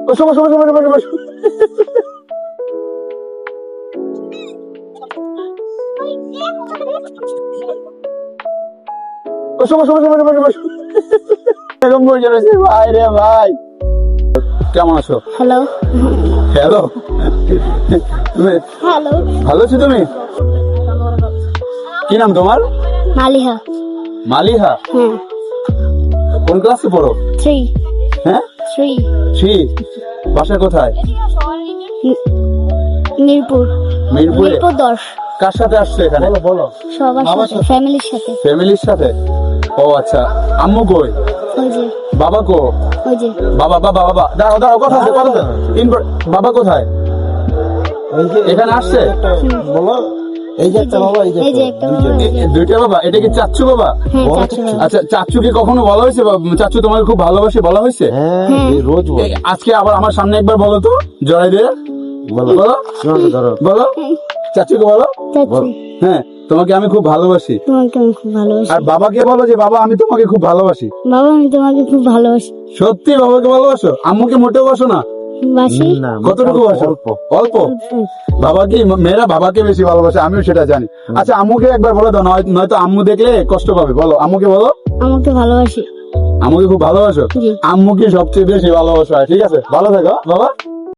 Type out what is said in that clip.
বসো বসো বসো বসো বসো বসো। বসো বসো বসো বসো বসো বসো। এরকম বসে রয়েছে ভাই রে ভাই। কেমন আছো? হ্যালো হ্যালো, হ্যালো ভালো আছো তুমি? কি নাম তোমার? মালিহা। মালিহা। হ্যাঁ কোন ক্লাসে পড়ো? 3 হ্যাঁ 3 শ্রী, বাসা কোথায়? মিরপুর মিরপুরে। মিরপুর 10। কার সাথে আসছো এখানে? বলো। সবার সাথে, ফ্যামিলির সাথে। ফ্যামিলির সাথে। ও আচ্ছা, আম্মু কই? ওই যে বাবা কো? ওই যে বাবা বাবা বাবা, দাঁড়াও দাঁড়াও, কথা আছে কথা আছে। বাবা কোথায়? এখানে আসছে? বলো, এই যে একটা বাবা, এই যে এই যে একটা বাবা, এই যে- দুইটা বাবা। এটা কি চাচ্চু বাবা? হ্যাঁ চাচু বাবা। আচ্ছা, চাচ্চুকে কখনো বলা হয়েছে চাচ্চু তোমাকে খুব ভালোবাসে বলা হয়েছে? হ্যাঁ, এই রোজ বলো। আজকে আবার আমার সামনে একবার বলো তো, জড়াই দিয়ে বলো বলো শোনো, ধরো বলো, চাচ্চুকে বলো। চাচু হ্যাঁ, তোমাকে আমি খুব ভালোবাসি। তোমাকে আমি খুব ভালোবাসি। আর বাবাকে বলো যে বাবা আমি তোমাকে খুব ভালোবাসি। বাবা আমি তোমাকে খুব ভালোবাসি। সত্যি বাবাকে ভালোবাসো? আম্মুকে মোটেও বাসো না? বাসি না, কতটুকু বাসো? অল্প। অল্প। বাবা কি, মেয়েরা বাবাকে বেশি ভালোবাসে, আমিও সেটা জানি। আচ্ছা, আম্মুকে একবার বলে দাও, নয়তো আম্মু দেখলে কষ্ট পাবে। বলো, আম্মুকে বলো আমাকে ভালোবাসি। আম্মুকে খুব ভালোবাসো। জি। আম্মুকে সবচেয়ে বেশি ভালোবাসা হয়। ঠিক আছে, ভালো থেকো বাবা।